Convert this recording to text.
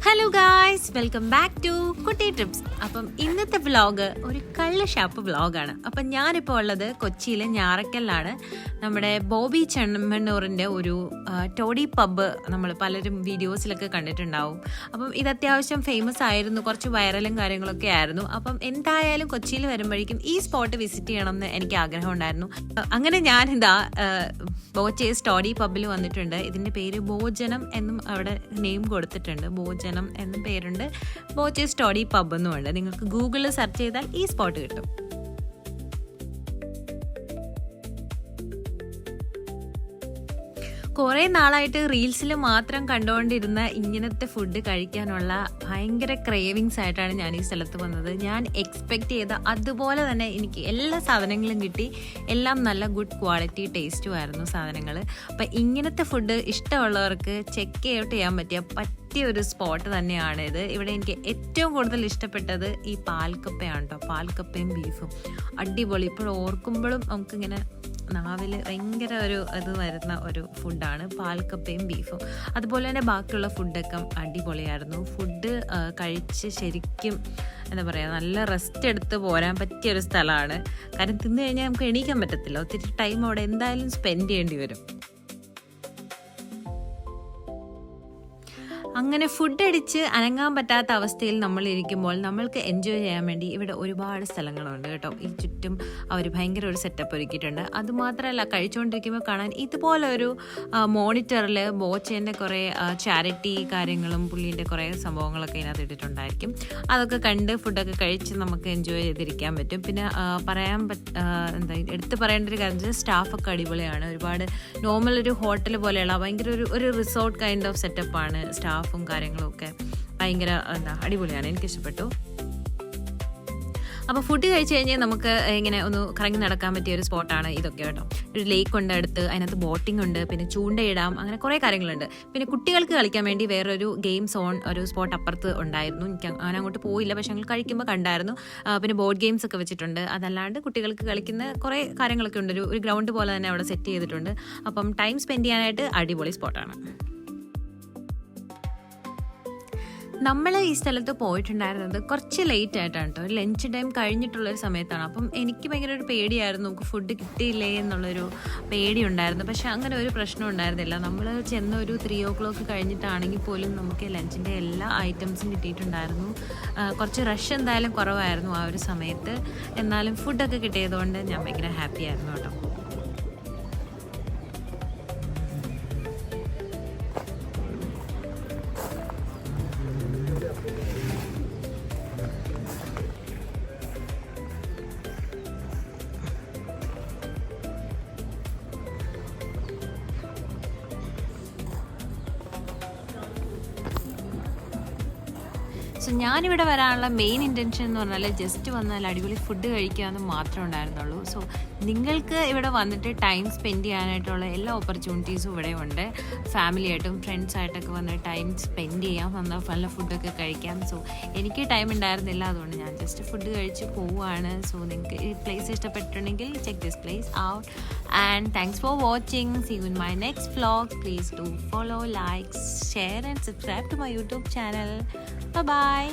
Hello guys, welcome back to Kutty trips. അപ്പം ഇന്നത്തെ vlog ഒരു കള്ള ഷാപ്പ് വ്ളോഗാണ്. അപ്പം ഞാനിപ്പോൾ ഉള്ളത് കൊച്ചിയിലെ ഞാറക്കലിലാണ്. നമ്മുടെ ബോബി ചെമ്മണ്ണൂറിൻ്റെ ഒരു ടോഡി പബ്ബ് നമ്മൾ പലരും വീഡിയോസിലൊക്കെ കണ്ടിട്ടുണ്ടാവും. അപ്പം ഇത് അത്യാവശ്യം ഫേമസ് ആയിരുന്നു, കുറച്ച് വൈറലും കാര്യങ്ങളൊക്കെ ആയിരുന്നു. അപ്പം എന്തായാലും കൊച്ചിയിൽ വരുമ്പോഴേക്കും ഈ സ്പോട്ട് വിസിറ്റ് ചെയ്യണമെന്ന് എനിക്ക് ആഗ്രഹം ഉണ്ടായിരുന്നു. അങ്ങനെ ഞാനിതാ ബോച്ചേസ് ടോഡി പബ്ബിൽ വന്നിട്ടുണ്ട്. ഇതിൻ്റെ പേര് ഭോജനം എന്നും അവിടെ നെയിം കൊടുത്തിട്ടുണ്ട്. ഭോജനം എന്നും പേരുണ്ട്. ബോച്ചേസ് ടോഡി പബ് എന്നുമുണ്ട്. നിങ്ങൾക്ക് ഗൂഗിളിൽ സെർച്ച് ചെയ്താൽ ഈ സ്പോട്ട് കിട്ടും. കുറേ നാളായിട്ട് റീൽസിൽ മാത്രം കണ്ടുകൊണ്ടിരുന്ന ഇങ്ങനത്തെ ഫുഡ് കഴിക്കാനുള്ള ഭയങ്കര ക്രേവിങ്സ് ആയിട്ടാണ് ഞാൻ ഈ സ്ഥലത്ത് വന്നത്. ഞാൻ എക്സ്പെക്റ്റ് ചെയ്ത അതുപോലെ തന്നെ എനിക്ക് എല്ലാ സാധനങ്ങളും കിട്ടി. എല്ലാം നല്ല ഗുഡ് ക്വാളിറ്റി ടേസ്റ്റും ആയിരുന്നു സാധനങ്ങൾ. അപ്പം ഇങ്ങനത്തെ ഫുഡ് ഇഷ്ടമുള്ളവർക്ക് ചെക്ക് ഔട്ട് ചെയ്യാൻ പറ്റിയ ഒരു സ്പോട്ട് തന്നെയാണ് ഇത്. ഇവിടെ എനിക്ക് ഏറ്റവും കൂടുതൽ ഇഷ്ടപ്പെട്ടത് ഈ പാൽക്കപ്പയാണ് കേട്ടോ. പാൽക്കപ്പയും ബീഫും അടിപൊളി. ഇപ്പോൾ ഓർക്കുമ്പോഴും നമുക്കിങ്ങനെ നാവിൽ ഭയങ്കര ഒരു ഇത് വരുന്ന ഒരു ഫുഡാണ് പാൽക്കപ്പയും ബീഫും. അതുപോലെ തന്നെ ബാക്കിയുള്ള ഫുഡൊക്കെ അടിപൊളിയായിരുന്നു. ഫുഡ് കഴിച്ച് ശരിക്കും എന്താ പറയുക, നല്ല റെസ്റ്റ് എടുത്ത് പോരാൻ പറ്റിയൊരു സ്ഥലമാണ്. കാരണം തിന്നു കഴിഞ്ഞാൽ നമുക്ക് എണീക്കാൻ പറ്റത്തില്ല. ഒത്തിരി ടൈം അവിടെ എന്തായാലും സ്പെൻഡ് ചെയ്യേണ്ടി വരും. അങ്ങനെ ഫുഡ് അടിച്ച് അനങ്ങാൻ പറ്റാത്ത അവസ്ഥയിൽ നമ്മൾ ഇരിക്കുമ്പോൾ നമ്മൾക്ക് എൻജോയ് ചെയ്യാൻ വേണ്ടി ഇവിടെ ഒരുപാട് സ്ഥലങ്ങളുണ്ട് കേട്ടോ. ഈ ചുറ്റും അവർ ഭയങ്കര ഒരു സെറ്റപ്പ് ഒരുക്കിയിട്ടുണ്ട്. അതുമാത്രമല്ല, കഴിച്ചുകൊണ്ടിരിക്കുമ്പോൾ കാണാൻ ഇതുപോലെ ഒരു മോണിറ്ററിൽ ബോച്ചേൻ്റെ കുറേ ചാരിറ്റി കാര്യങ്ങളും പുള്ളീൻ്റെ കുറേ സംഭവങ്ങളൊക്കെ ഇതിനകത്ത് ഇട്ടിട്ടുണ്ടായിരിക്കും. അതൊക്കെ കണ്ട് ഫുഡൊക്കെ കഴിച്ച് നമുക്ക് എൻജോയ് ചെയ്തിരിക്കാൻ പറ്റും. പിന്നെ എടുത്ത് പറയേണ്ട ഒരു കാര്യം, സ്റ്റാഫൊക്കെ അടിപൊളിയാണ്. ഒരുപാട് നോർമൽ ഒരു ഹോട്ടൽ പോലെയുള്ള ഭയങ്കര ഒരു റിസോർട്ട് കൈൻഡ് ഓഫ് സെറ്റപ്പാണ്. സ്റ്റാഫും കാര്യങ്ങളും ഒക്കെ ഭയങ്കര അടിപൊളിയാണ്. എനിക്കിഷ്ടപ്പെട്ടു. അപ്പോൾ ഫുഡ് കഴിച്ച് കഴിഞ്ഞാൽ നമുക്ക് ഇങ്ങനെ ഒന്ന് കറങ്ങി നടക്കാൻ പറ്റിയ ഒരു സ്പോട്ടാണ് ഇതൊക്കെ കേട്ടോ. ഒരു ലേക്ക് ഉണ്ട് അടുത്ത്, അതിനകത്ത് ബോട്ടിംഗ് ഉണ്ട്, പിന്നെ ചൂണ്ടയിടാം, അങ്ങനെ കുറേ കാര്യങ്ങളുണ്ട്. പിന്നെ കുട്ടികൾക്ക് കളിക്കാൻ വേണ്ടി വേറൊരു ഗെയിം സോൺ ഒരു സ്പോട്ട് അപ്പുറത്ത് ഉണ്ടായിരുന്നു. എനിക്ക് അങ്ങനെ അങ്ങോട്ട് പോയില്ല, പക്ഷെ ഞങ്ങൾ കഴിക്കുമ്പോൾ കണ്ടായിരുന്നു. പിന്നെ ബോർഡ് ഗെയിംസ് ഒക്കെ വെച്ചിട്ടുണ്ട്. അതല്ലാണ്ട് കുട്ടികൾക്ക് കളിക്കുന്ന കുറേ കാര്യങ്ങളൊക്കെ ഉണ്ട്. ഒരു ഗ്രൗണ്ട് പോലെ തന്നെ അവിടെ സെറ്റ് ചെയ്തിട്ടുണ്ട്. അപ്പം ടൈം സ്പെൻഡ് ചെയ്യാനായിട്ട് അടിപൊളി സ്പോട്ടാണ്. നമ്മൾ ഈ സ്ഥലത്ത് പോയിട്ടുണ്ടായിരുന്നത് കുറച്ച് ലേറ്റ് ആയിട്ടാണ് കേട്ടോ. ലഞ്ച് ടൈം കഴിഞ്ഞിട്ടുള്ളൊരു സമയത്താണ്. അപ്പം എനിക്ക് ഭയങ്കര ഒരു പേടിയായിരുന്നു, നമുക്ക് ഫുഡ് കിട്ടിയില്ലേ എന്നുള്ളൊരു പേടി ഉണ്ടായിരുന്നു. പക്ഷെ അങ്ങനെ ഒരു പ്രശ്നം ഉണ്ടായിരുന്നില്ല. നമ്മൾ ചെന്ന ഒരു 3 o'clock കഴിഞ്ഞിട്ടാണെങ്കിൽ പോലും നമുക്ക് ലഞ്ചിൻ്റെ എല്ലാ ഐറ്റംസും കിട്ടിയിട്ടുണ്ടായിരുന്നു. കുറച്ച് റഷ് എന്തായാലും കുറവായിരുന്നു ആ ഒരു സമയത്ത്. എന്നാലും ഫുഡൊക്കെ കിട്ടിയതുകൊണ്ട് ഞാൻ ഭയങ്കര ഹാപ്പി ആയിരുന്നു കേട്ടോ. സോ ഞാനിവിടെ വരാനുള്ള മെയിൻ ഇൻറ്റൻഷൻ എന്ന് പറഞ്ഞാൽ ജസ്റ്റ് വന്നാൽ അടിപൊളി ഫുഡ് കഴിക്കാമെന്ന് മാത്രമേ ഉണ്ടായിരുന്നുള്ളൂ. സോ നിങ്ങൾക്ക് ഇവിടെ വന്നിട്ട് ടൈം സ്പെൻഡ് ചെയ്യാനായിട്ടുള്ള എല്ലാ ഓപ്പർച്യൂണിറ്റീസും ഇവിടെ ഉണ്ട്. ഫാമിലിയായിട്ടും ഫ്രണ്ട്സായിട്ടൊക്കെ വന്ന് ടൈം സ്പെൻഡ് ചെയ്യാം, വന്നാൽ നല്ല ഫുഡൊക്കെ കഴിക്കാം. സോ എനിക്ക് ടൈം ഉണ്ടായിരുന്നില്ല, അതുകൊണ്ട് ഞാൻ ജസ്റ്റ് ഫുഡ് കഴിച്ച് പോവുകയാണ്. സോ നിങ്ങൾക്ക് ഈ പ്ലേസ് ഇഷ്ടപ്പെട്ടിട്ടുണ്ടെങ്കിൽ check this place out. And thanks for watching. See you in my next vlog. Please do follow, like, share and subscribe to my YouTube channel. Bye bye.